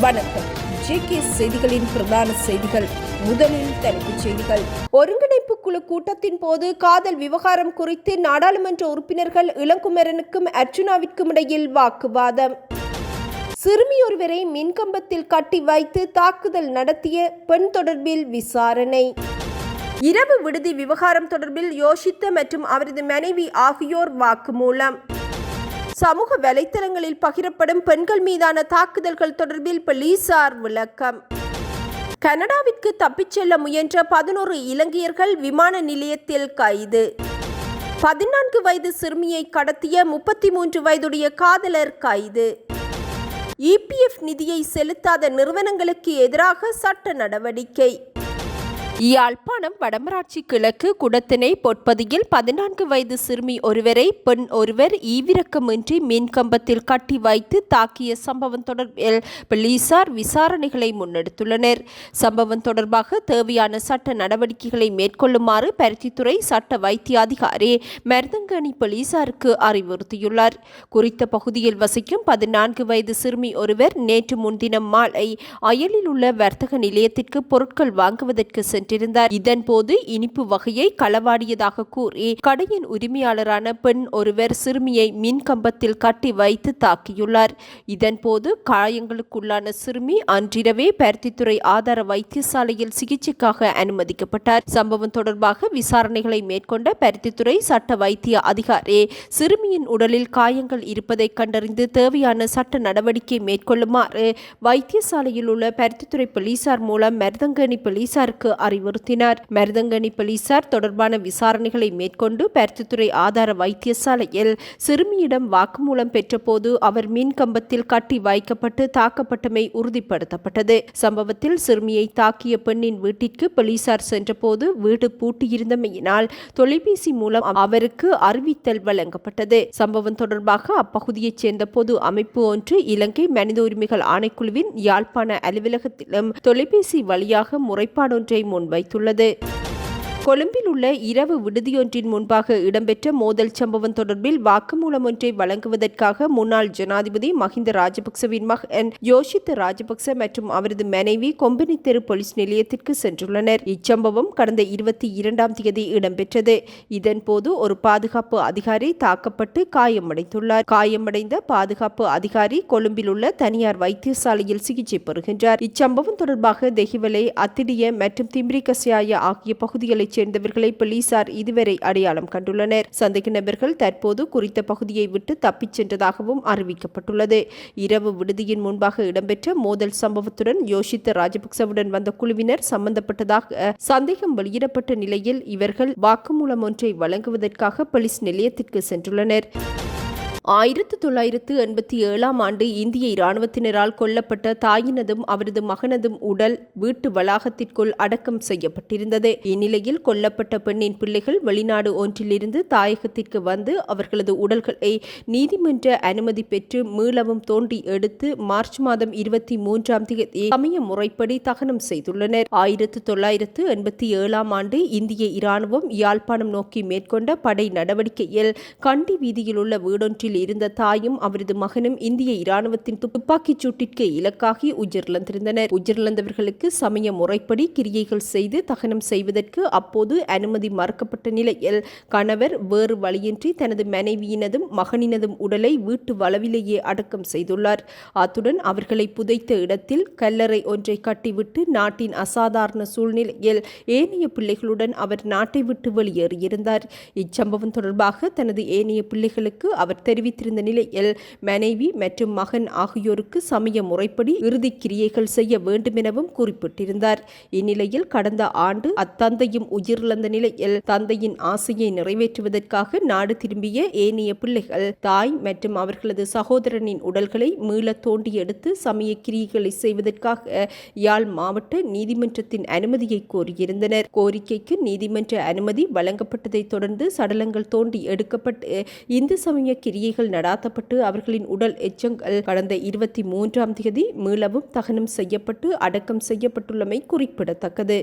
வணக்கம். ஜேகே செய்திகளின் பிரதான செய்திகள். முதலில் தலைப்புச் செய்திகள். ஒருங்கிணைப்பு குழு கூட்டத்தின் போது காதல் விவகாரம் குறித்து நாடாளுமன்ற உறுப்பினர்கள் இளங்குமரனுக்கும் அர்ச்சுனாவிற்கும் இடையில் வாக்குவாதம். சிறுமி ஒருவரை மின்கம்பத்தில் கட்டி வைத்து தாக்குதல் நடத்திய பெண் தொடர்பில் விசாரணை. இரவு விடுதி விவகாரம் தொடர்பில் யோஷித்த மற்றும் அவரது மனைவி ஆகியோர் வாக்குமூலம். சமூக வலைத்தளங்களில் பகிரப்படும் பெண்கள் மீதான தாக்குதல்கள் தொடர்பில் போலீசார் விளக்கம். கனடாவிற்கு தப்பிச் செல்ல முயன்ற 11 இலங்கையர்கள் விமான நிலையத்தில் கைது. 14 வயது சிறுமியை கடத்திய 33 வயதுடைய காதலர் கைது. இபிஎஃப் நிதியை செலுத்தாத நிறுவனங்களுக்கு எதிராக சட்ட நடவடிக்கை. யாழ்ப்பாணம் வடமராட்சி கிழக்கு குடத்தினை பொற்பதியில் 14 வயது சிறுமி ஒருவரை பெண் ஒருவர் ஈவிரக்கமின்றி மின்கம்பத்தில் கட்டி வைத்து தாக்கிய சம்பவம் தொடர்பில் போலீசார் விசாரணைகளை முன்னெடுத்துள்ளனர். சம்பவம் தொடர்பாக தேவையான சட்ட நடவடிக்கைகளை மேற்கொள்ளுமாறு பருத்தித்துறை சட்ட வைத்திய அதிகாரி மருதங்கணி போலீசாருக்கு அறிவுறுத்தியுள்ளார். குறித்த பகுதியில் வசிக்கும் 14 வயது சிறுமி ஒருவர் நேற்று முன்தினம் மாலை அயலில் உள்ள வர்த்தக நிலையத்திற்கு பொருட்கள் வாங்குவதற்கு சென்றார். இதன்போது இனிப்பு வகையை களவாடியதாக கூறி கடையின் உரிமையாளரான பெண் ஒருவர் சிறுமியை மின் கம்பத்தில் கட்டி வைத்து தாக்கியுள்ளார். இதன்போது காயங்களுக்குள்ளான சிறுமி அன்றிரவே பருத்தித்துறை ஆதார வைத்தியசாலையில் சிகிச்சைக்காக அனுமதிக்கப்பட்டார். சம்பவம் தொடர்பாக விசாரணைகளை மேற்கொண்ட பருத்தித்துறை சட்ட வைத்திய அதிகாரி சிறுமியின் உடலில் காயங்கள் இருப்பதை கண்டறிந்து தேவையான சட்ட நடவடிக்கை மேற்கொள்ளுமாறு வைத்தியசாலையில் உள்ள பருத்தித்துறை போலீசார் மூலம் மருதங்கணி போலீசாருக்கு அறிவுறுத்தினார். மருதங்கணி போலீசார் தொடர்பான விசாரணைகளை மேற்கொண்டு பருத்தித்துறை ஆதார வைத்தியசாலையில் சிறுமியிடம் வாக்குமூலம் பெற்றபோது அவர் மின் கம்பத்தில் கட்டி வைக்கப்பட்டு தாக்கப்பட்டமை உறுதிப்படுத்தப்பட்டது. சம்பவத்தில் சிறுமியை தாக்கிய பெண்ணின் வீட்டிற்கு போலீசார் சென்றபோது வீடு பூட்டியிருந்தமையினால் தொலைபேசி மூலம் அவருக்கு அறிவித்தல் வழங்கப்பட்டது. சம்பவம் தொடர்பாக அப்பகுதியைச் சேர்ந்த பொது அமைப்பு ஒன்று இலங்கை மனித உரிமைகள் ஆணைக்குழுவின் யாழ்ப்பாண அலுவலகத்திலும் தொலைபேசி வழியாக முறைப்பாடொன்றை முன்வைத்துள்ளது. கொழும்பில் உள்ள இரவு விடுதியொன்றின் முன்பாக இடம்பெற்ற மோதல் சம்பவம் தொடர்பில் வாக்குமூலம் ஒன்றை வழங்குவதற்காக முன்னாள் ஜனாதிபதி மஹிந்த ராஜபக்சவின் மகன் யோஷித்த ராஜபக்ச மற்றும் அவரது மனைவி கொம்பனி தெரு போலீஸ் நிலையத்திற்கு சென்றுள்ளனர். இச்சம்பவம் கடந்த 22ஆம் தேதி இடம்பெற்றது. இதன்போது ஒரு பாதுகாப்பு அதிகாரி தாக்கப்பட்டு காயமடைந்துள்ளார். காயமடைந்த பாதுகாப்பு அதிகாரி கொழும்பில் உள்ள தனியார் வைத்தியசாலையில் சிகிச்சை பெறுகின்றார். இச்சம்பவம் தொடர்பாக தெஹிவலை, அத்திடிய மற்றும் திம்பிரிகசியாய ஆகிய பகுதிகளை சேர்ந்தவர்களை போலீசார் இதுவரை அடையாளம் கண்டுள்ளனர். சந்தேக நபர்கள் தற்போது குறித்த பகுதியை விட்டு தப்பிச் சென்றதாகவும் அறிவிக்கப்பட்டுள்ளது. இரவு விடுதியின் முன்பாக இடம்பெற்ற மோதல் சம்பவத்துடன் யோஷித்த ராஜபக்சவுடன் வந்த குழுவினர் சம்பந்தப்பட்டதாக சந்தேகம் வெளியிடப்பட்ட நிலையில் இவர்கள் வாக்குமூலம் ஒன்றை வழங்குவதற்காக போலீஸ் நிலையத்திற்கு சென்றுள்ளனர். 1987ஆம் ஆண்டு இந்திய இராணுவத்தினரால் கொல்லப்பட்ட தாயினதும் அவரது மகனதும் உடல் வீட்டு வளாகத்திற்குள் அடக்கம் செய்யப்பட்டிருந்தது. இந்நிலையில் கொல்லப்பட்ட பெண்ணின் பிள்ளைகள் வெளிநாடு ஒன்றிலிருந்து தாயகத்திற்கு வந்து அவர்களது உடல்களை நீதிமன்ற அனுமதி பெற்று மீளவும் தோண்டி எடுத்து மார்ச் மாதம் 23ஆம் தேதி சமய முறைப்படி தகனம் செய்துள்ளனர். 1987ஆம் ஆண்டு இந்திய இராணுவம் யாழ்ப்பாணம் நோக்கி மேற்கொண்ட படை நடவடிக்கையில் கண்டி வீதியில் உள்ள வீடொன்றில் இருந்த தாயும் அவரது மகனும் இந்திய இராணுவத்தின் துப்பாக்கிச் சூட்டிற்கு இலக்காகி உயிரிழந்திருந்தனர். உயிரிழந்தவர்களுக்கு சமய முறைப்படி கிரியைகள் செய்து தகனம் செய்வதற்கு அப்போது அனுமதி மறுக்கப்பட்ட நிலையில் கணவர் வேறு வழியின்றி தனது மனைவியினதும் மகனினதும் உடலை வீட்டு வளவிலேயே அடக்கம் செய்துள்ளார். அத்துடன் அவர்களை புதைத்த இடத்தில் கல்லறை ஒன்றை கட்டிவிட்டு நாட்டின் அசாதாரண சூழ்நிலையில் ஏனைய பிள்ளைகளுடன் அவர் நாட்டை விட்டு வெளியேறியிருந்தார். இச்சம்பவம் தொடர்பாக தனது ஏனைய பிள்ளைகளுக்கு அவர் தெரிவித்திருந்த நிலையில் மனைவி மற்றும் மகன் ஆகியோருக்கு சமய முறைப்படி இறுதி கிரியைகள் செய்ய வேண்டும் எனவும் குறிப்பிட்டிருந்தார். இந்நிலையில் கடந்த ஆண்டு அத்தந்தையும் உயிரிழந்த நிலையில் தந்தையின் ஆசையை நிறைவேற்றுவதற்காக நாடு திரும்பிய ஏனைய பிள்ளைகள் தாய் மற்றும் அவர்களது சகோதரனின் உடல்களை மீள தோண்டி எடுத்து சமய கிரியைகளை செய்வதற்காக யாழ் மாவட்ட நீதிமன்றத்தின் அனுமதியை கோரியிருந்தனர். கோரிக்கைக்கு நீதிமன்ற அனுமதி வழங்கப்பட்டதை தொடர்ந்து சடலங்கள் தோண்டி எடுக்கப்பட்டு இந்து சமய கிரியைகள் நடாத்தப்பட்டு அவர்களின் உடல் எச்சங்கள் கடந்த 23ஆம் தேதி மீளவும் தகனம் செய்யப்பட்டு அடக்கம் செய்யப்பட்டுள்ளமை குறிப்பிடத்தக்கது.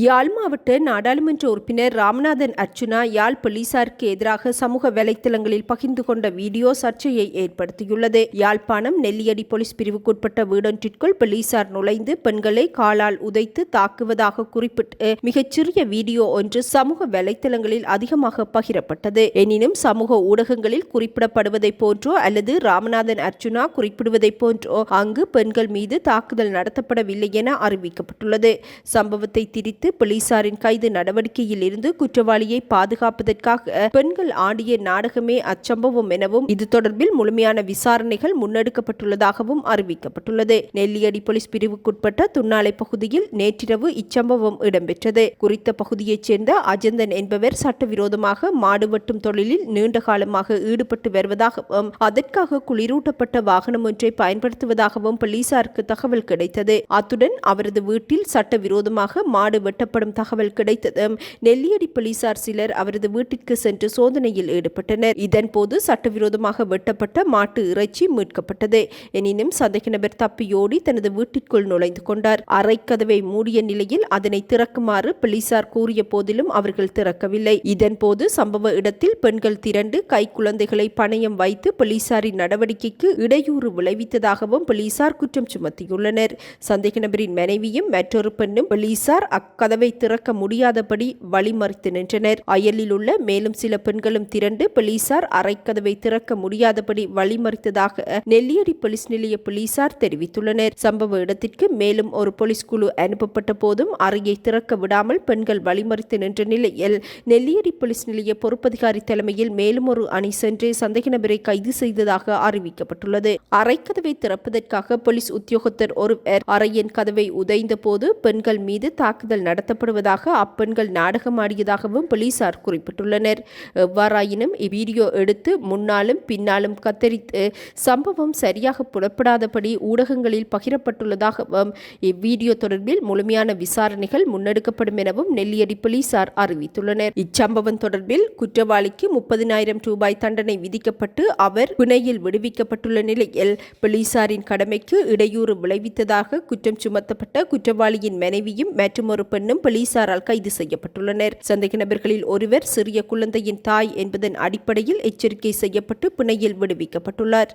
யாழ் மாவட்ட நாடாளுமன்ற உறுப்பினர் ராமநாதன் அர்ச்சுனா யாழ் போலீசாருக்கு எதிராக சமூக வலைத்தளங்களில் பகிர்ந்து கொண்ட வீடியோ சர்ச்சையை ஏற்படுத்தியுள்ளது. யாழ்ப்பாணம் நெல்லியடி போலீஸ் பிரிவுக்குட்பட்ட வீடொன்றிற்குள் போலீசார் நுழைந்து பெண்களை காலால் உதைத்து தாக்குவதாக குறிப்பிட்டு மிகச்சிறிய வீடியோ ஒன்று சமூக வலைத்தளங்களில் அதிகமாக பகிரப்பட்டது. எனினும் சமூக ஊடகங்களில் குறிப்பிடப்படுவதை போன்றோ அல்லது ராமநாதன் அர்ச்சுனா குறிப்பிடுவதை போன்றோ அங்கு பெண்கள் மீது தாக்குதல் நடத்தப்படவில்லை என அறிவிக்கப்பட்டுள்ளது. சம்பவத்தை திரித்து போலீசாரின் கைது நடவடிக்கையில் இருந்து குற்றவாளியை பாதுகாப்பதற்காக பெண்கள் ஆடிய நாடகமே அச்சம்பவம் எனவும் இது தொடர்பில் முழுமையான விசாரணைகள் முன்னெடுக்கப்பட்டுள்ளதாகவும் அறிவிக்கப்பட்டுள்ளது. நெல்லியடி போலீஸ் பிரிவுக்குட்பட்ட துன்னாலை பகுதியில் நேற்றிரவு இச்சம்பவம் இடம்பெற்றது. குறித்த பகுதியைச் சேர்ந்த அஜந்தன் என்பவர் சட்டவிரோதமாக மாடு வெட்டும் தொழிலில் நீண்ட காலமாக ஈடுபட்டு வருவதாகவும் அதற்காக குளிரூட்டப்பட்ட வாகனம் ஒன்றை பயன்படுத்துவதாகவும் போலீசாருக்கு தகவல் கிடைத்தது. அத்துடன் அவரது வீட்டில் சட்டவிரோதமாக மாடு வெட்டப்படும் தகவல் கிடைத்ததும் நெல்லியடி போலீசார் சிலர் அவரது வீட்டிற்கு சென்று சோதனையில் ஈடுபட்டனர். இதன்போது சட்டவிரோதமாக வெட்டப்பட்ட மாட்டு இறைச்சி மீட்கப்பட்டது. எனினும் சந்தேக நபர் தப்பியோடி தனது வீட்டிற்குள் நுழைந்து கொண்டார். அறைக்கதவை மூடிய நிலையில் அதனை திறக்குமாறு போலீசார் கூறிய போதிலும் அவர்கள் திறக்கவில்லை. இதன்போது சம்பவ இடத்தில் பெண்கள் திரண்டு கைக்குழந்தைகளை பணயம் வைத்து போலீசாரின் நடவடிக்கைக்கு இடையூறு விளைவித்ததாகவும் போலீசார் குற்றம் சுமத்தியுள்ளனர். சந்தேக நபரின் மனைவியும் மற்றொரு பெண்ணும் போலீசார் கதவை திறக்க முடியாதபடி வழிமறித்து நின்றனர். அயலில் உள்ள மேலும் சில பெண்களும் திரண்டு போலீசார் அறைக்கதவை திறக்க முடியாதபடி வழிமறித்ததாக நெல்லியடி போலீஸ் நிலைய போலீசார் தெரிவித்துள்ளனர். சம்பவ இடத்திற்கு மேலும் ஒரு போலீஸ் குழு அனுப்பப்பட்ட போதும் அறையை திறக்க விடாமல் பெண்கள் வழிமறித்து நின்ற நிலையில் நெல்லியடி போலீஸ் நிலைய பொறுப்பதிகாரி தலைமையில் மேலும் ஒரு அணி சென்று சந்தேக நபரை கைது செய்ததாக அறிவிக்கப்பட்டுள்ளது. அறைக்கதவை திறப்பதற்காக போலீஸ் உத்தியோகத்தர் ஒருவர் அறையின் கதவை உதைந்த போது பெண்கள் மீது தாக்குதல் நடத்தப்படுவதாக அப்பெண்கள் நாடகமாடியதாகவும் போலீசார் குறிப்பிட்டுள்ளனர். எவ்வாறாயினும் இவ்வீடியோ எடுத்து முன்னாலும் பின்னாலும் கத்தரித்து சம்பவம் சரியாக புலப்படாதபடி ஊடகங்களில் பகிரப்பட்டுள்ளதாகவும் இவ்வீடியோ தொடர்பில் முழுமையான விசாரணைகள் முன்னெடுக்கப்படும் எனவும் நெல்லியடி போலீசார் அறிவித்துள்ளனர். இச்சம்பவம் தொடர்பில் குற்றவாளிக்கு 30,000 ரூபாய் தண்டனை விதிக்கப்பட்டு அவர் பிணையில் விடுவிக்கப்பட்டுள்ள நிலையில் போலீசாரின் கடமைக்கு இடையூறு விளைவித்ததாக குற்றம் சுமத்தப்பட்ட குற்றவாளியின் மனைவியும் மற்றும் ஒரு பெண்ணும் போலீசாரால் கைது செய்யப்பட்டுள்ளனர். சந்தேக நபர்களில் ஒருவர் சிறிய குழந்தையின் தாய் என்பதன் அடிப்படையில் எச்சரிக்கை செய்யப்பட்டு பிணையில் விடுவிக்கப்பட்டுள்ளார்.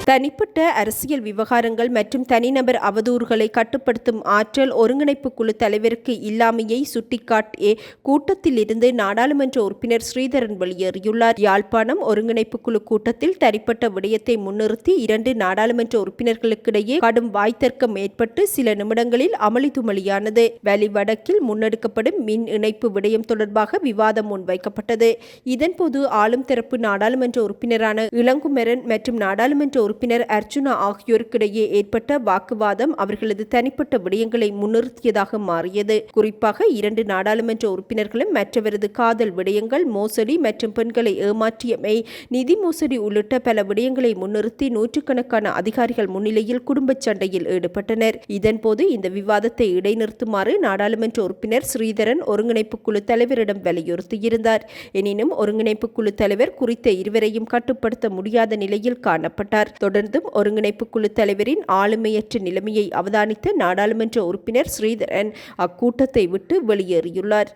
தனிப்பட்ட அரசியல் விவகாரங்கள் மற்றும் தனிநபர் அவதூறுகளை கட்டுப்படுத்தும் ஆற்றல் ஒருங்கிணைப்பு குழு தலைவருக்கு இல்லாமையை சுட்டிக்காட்டிய கூட்டத்தில் இருந்து நாடாளுமன்ற உறுப்பினர் ஸ்ரீதரன் வெளியேறியுள்ளார். யாழ்ப்பாணம் ஒருங்கிணைப்பு குழு கூட்டத்தில் தனிப்பட்ட விடயத்தை முன்னிறுத்தி 2 நாடாளுமன்ற உறுப்பினர்களுக்கிடையே கடும் வாய்த்தர்க்கம் ஏற்பட்டு சில நிமிடங்களில் அமளிதுமளியானது. வலி வடக்கில் முன்னெடுக்கப்படும் மின் இணைப்பு விடயம் தொடர்பாக விவாதம் முன்வைக்கப்பட்டது. இதன்போது ஆளும் தரப்பு நாடாளுமன்ற உறுப்பினரான இளங்குமரன் மற்றும் நாடாளுமன்ற உறுப்பினர் அர்ச்சுனா ஆகியோருக்கிடையே ஏற்பட்ட வாக்குவாதம் அவர்களது தனிப்பட்ட விடயங்களை முன்னிறுத்தியதாக மாறியது. குறிப்பாக 2 நாடாளுமன்ற உறுப்பினர்களும் மற்றவரது காதல் விடயங்கள், மோசடி மற்றும் பெண்களை ஏமாற்றியமை, நிதி மோசடி உள்ளிட்ட பல விடயங்களை முன்னிறுத்தி நூற்றுக்கணக்கான அதிகாரிகள் முன்னிலையில் குடும்ப சண்டையில் ஈடுபட்டனர். இதன்போது இந்த விவாதத்தை இடைநிறுத்துமாறு நாடாளுமன்ற உறுப்பினர் ஸ்ரீதரன் ஒருங்கிணைப்பு குழு தலைவரிடம் வலியுறுத்தியிருந்தார். எனினும் ஒருங்கிணைப்பு குழு தலைவர் குறித்த இருவரையும் கட்டுப்படுத்த முடியாத நிலையில் காணப்பட்டார். தொடர்ந்தும் ஒருங்கிணைப்பு குழு தலைவரின் ஆளுமையற்ற நிலைமையை அவதானித்த நாடாளுமன்ற உறுப்பினர் ஸ்ரீதரன் அக்கூட்டத்தை விட்டு வெளியேறியுள்ளார்.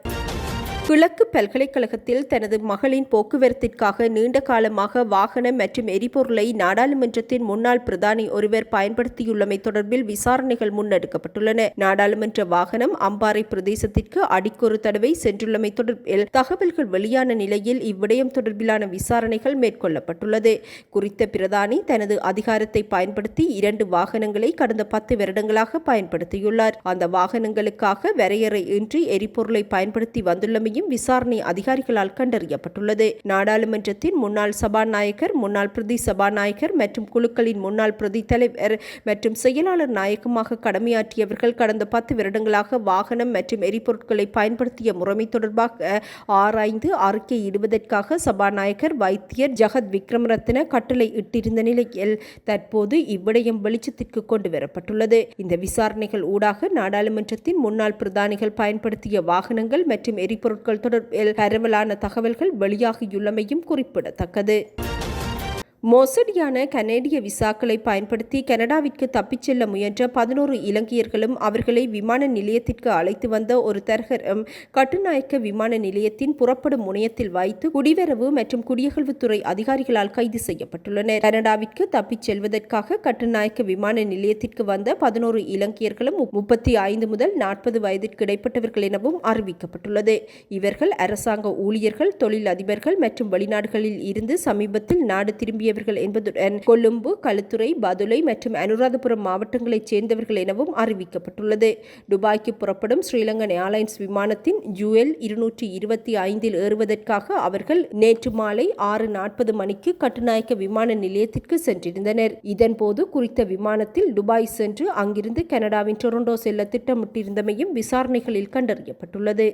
கிழக்கு பல்கலைக்கழகத்தில் தனது மகளின் போக்குவரத்திற்காக நீண்ட காலமாக வாகனம் மற்றும் எரிபொருளை நாடாளுமன்றத்தின் முன்னாள் பிரதானி ஒருவர் பயன்படுத்தியுள்ளமை தொடர்பில் விசாரணைகள் முன்னெடுக்கப்பட்டுள்ளன. நாடாளுமன்ற வாகனம் அம்பாறை பிரதேசத்திற்கு அடிக்கொரு தடவை சென்றுள்ளமை தொடர்பில் தகவல்கள் வெளியான நிலையில் இவ்விடயம் தொடர்பிலான விசாரணைகள் மேற்கொள்ளப்பட்டுள்ளது. குறித்த பிரதானி தனது அதிகாரத்தை பயன்படுத்தி 2 வாகனங்களை கடந்த 10 வருடங்களாக பயன்படுத்தியுள்ளார். அந்த வாகனங்களுக்காக வரையறை இன்றி எரிபொருளை பயன்படுத்தி வந்துள்ளமையும் விசாரணை அதிகாரிகளால் கண்டறியப்பட்டுள்ளது. நாடாளுமன்றத்தின் முன்னாள் சபாநாயகர், முன்னாள் பிரதி சபாநாயகர் மற்றும் குழுக்களின் முன்னாள் பிரதி தலைவர் மற்றும் செயலாளர் நாயகமாக கடமையாற்றியவர்கள் கடந்த 10 வருடங்களாக வாகனம் மற்றும் எரிபொருட்களை பயன்படுத்திய முறைமை தொடர்பாக ஆராய்ந்து அறிக்கையிடுவதற்காக சபாநாயகர் வைத்தியர் ஜகத் விக்ரமரத்ன கட்டளை இட்டிருந்த நிலையில் தற்போது இவ்விடயம் வெளிச்சத்திற்கு கொண்டு வரப்பட்டுள்ளது. இந்த விசாரணைகள் ஊடாக நாடாளுமன்றத்தின் முன்னாள் பிரதானிகள் பயன்படுத்திய வாகனங்கள் மற்றும் எரிபொருட்கள் தொடர்பில் பரவலான தகவல்கள் வெளியாகியுள்ளமையும் குறிப்பிடத்தக்கது. மோசடியான கனேடிய விசாக்களை பயன்படுத்தி கனடாவிற்கு தப்பிச் செல்ல முயன்ற 11 இலங்கையர்களும் அவர்களை விமான நிலையத்திற்கு அழைத்து வந்த ஒரு தரகரும் கட்டுநாயக்க விமான நிலையத்தின் புறப்படும் முனையத்தில் வைத்து குடிவரவு மற்றும் குடியகழ்வுத்துறை அதிகாரிகளால் கைது செய்யப்பட்டுள்ளனர். கனடாவிற்கு தப்பிச் செல்வதற்காக கட்டுநாயக்க விமான நிலையத்திற்கு வந்த 11 இலங்கையர்களும் 35 முதல் 40 வயதிற்கு இடைப்பட்டவர்கள் எனவும் அறிவிக்கப்பட்டுள்ளது. இவர்கள் அரசாங்க ஊழியர்கள், தொழில் அதிபர்கள் மற்றும் வெளிநாடுகளில் இருந்து சமீபத்தில் நாடு திரும்பிய என்பதுடன் கொழும்பு, களுத்துறை, பதுளை மற்றும் அனுராதபுரம் மாவட்டங்களைச் சேர்ந்தவர்கள் எனவும் அறிவிக்கப்பட்டுள்ளது. துபாய்க்கு புறப்படும் ஸ்ரீலங்கன் ஏர்லைன்ஸ் விமானத்தின் UL 225 ஏறுவதற்காக அவர்கள் நேற்று மாலை 6:40 மணிக்கு கட்டுநாயக்க விமான நிலையத்திற்கு சென்றிருந்தனர். இதன்போது குறித்த விமானத்தில் துபாய் சென்று அங்கிருந்து கனடாவின் டொரண்டோ செல்ல திட்டமிட்டிருந்தமையும் விசாரணைகளில் கண்டறியப்பட்டுள்ளது.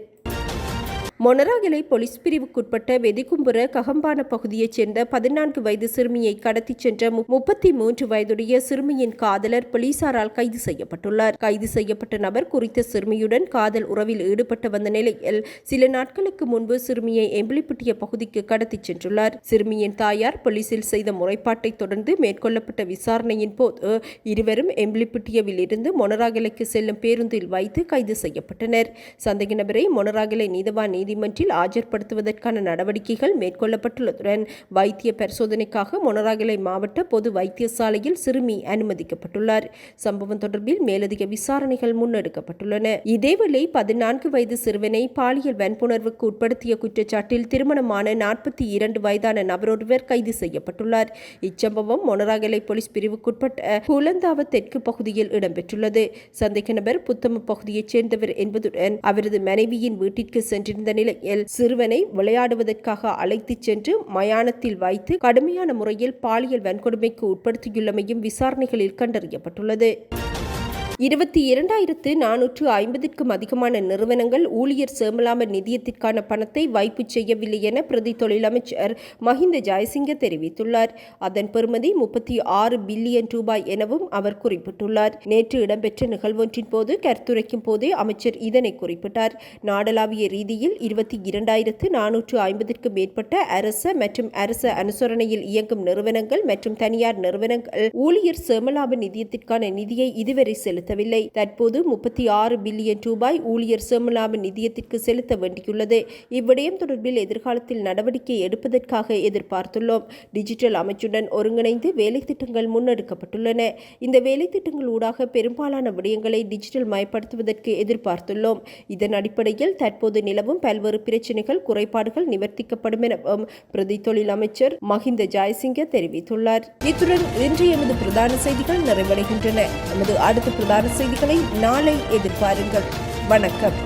மொனராகலை போலீஸ் பிரிவுக்குட்பட்ட வெதிகும்புர ககம்பான பகுதியைச் சேர்ந்த 14 வயது சிறுமியை கடத்திச் சென்ற 33 வயதுடைய சிறுமியின் காதலர் போலீசாரால் கைது செய்யப்பட்டுள்ளார். கைது செய்யப்பட்ட நபர் குறித்த சிறுமியுடன் காதல் உறவில் ஈடுபட்டு வந்த நிலையில் சில நாட்களுக்கு முன்பு சிறுமியை எம்பிலிப்பட்டிய பகுதிக்கு கடத்திச் சென்றுள்ளார். சிறுமியின் தாயார் போலீசில் செய்த முறைப்பாட்டை தொடர்ந்து மேற்கொள்ளப்பட்ட விசாரணையின் போது இருவரும் எம்பிலிப்பட்டியவில் இருந்து மொனராகலைக்கு செல்லும் பேருந்தில் வைத்து கைது செய்யப்பட்டனர். சந்தேக நபரை மொனராகலை நீதவான் நீதிமன்றில் ஆஜர்படுத்துவதற்கான நடவடிக்கைகள் மேற்கொள்ளப்பட்டுள்ளதுடன் வைத்திய பரிசோதனைக்காக மொனராகலை மாவட்ட பொது வைத்தியசாலையில் சிறுமி அனுமதிக்கப்பட்டுள்ளார். சம்பவம் தொடர்பில் மேலதிக விசாரணைகள் முன்னெடுக்கப்பட்டுள்ளன. இதேவேளை 14 வயது சிறுவனை பாலியல் வன்புணர்வுக்கு உட்படுத்திய குற்றச்சாட்டில் திருமணமான 42 வயதான நபரொருவர் கைது செய்யப்பட்டுள்ளார். இச்சம்பவம் மொனராகலை போலீஸ் பிரிவுக்குட்பட்ட குலந்தாவ தெற்கு பகுதியில் இடம்பெற்றுள்ளது. சந்தேக நபர் புத்தம பகுதியைச் சேர்ந்தவர் என்பதுடன் அவரது மனைவியின் வீட்டிற்கு சென்றிருந்த நிலையில் சிறுவனை விளையாடுவதற்காக அழைத்துச் சென்று மயானத்தில் வைத்து கடுமையான முறையில் பாலியல் வன்கொடுமைக்கு உட்படுத்தியுள்ளமையும் விசாரணைகளில் கண்டறியப்பட்டுள்ளது. 22,450க்கும் அதிகமான நிறுவனங்கள் ஊழியர் சேமலாம நிதியத்திற்கான பணத்தை வைப்பு செய்யவில்லை என பிரதி தொழில் அமைச்சர் மஹிந்த ஜயசிங்க தெரிவித்துள்ளார். அதன் பெறுமதி 36 பில்லியன் ரூபாய் எனவும் அவர் குறிப்பிட்டுள்ளார். நேற்று இடம்பெற்ற நிகழ்வொன்றின் போது கருத்துரைக்கும் போதே அமைச்சர் இதனை குறிப்பிட்டார். நாடளாவிய ரீதியில் 22,450க்கும் மேற்பட்ட அரச மற்றும் அரச அனுசரணையில் இயங்கும் நிறுவனங்கள் மற்றும் தனியார் நிறுவனங்கள் ஊழியர் சேமலாப நிதியத்திற்கான நிதியை இதுவரை செலுத்தவில்லை. தற்போது 36 பில்லியன் ரூபாய் ஊழியர் சேமலாப நிதியத்திற்கு செலுத்த வேண்டியுள்ளது. இவ்விடயம் தொடர்பில் எதிர்காலத்தில் நடவடிக்கை எடுப்பதற்காக எதிர்பார்த்துள்ளோம். டிஜிட்டல் அமைச்சுடன் ஒருங்கிணைந்து வேலை திட்டங்கள் முன்னெடுக்கப்பட்டுள்ளன. இந்த வேலை திட்டங்கள் ஊடாக பெரும்பாலான விடயங்களை டிஜிட்டல் மயப்படுத்துவதற்கு எதிர்பார்த்துள்ளோம். இதன் அடிப்படையில் தற்போது நிலவும் பல்வேறு பிரச்சினைகள், குறைபாடுகள் நிவர்த்திக்கப்படும் எனவும் பிரதி தொழில் அமைச்சர் மஹிந்த ஜயசிங்க தெரிவித்துள்ளார். இத்துடன் இன்று எமது பிரதான செய்திகள் நிறைவடைகின்றன. நமது அடுத்த பிரதான செய்திகளை நாளை எதிர்பாருங்கள். வணக்கம்.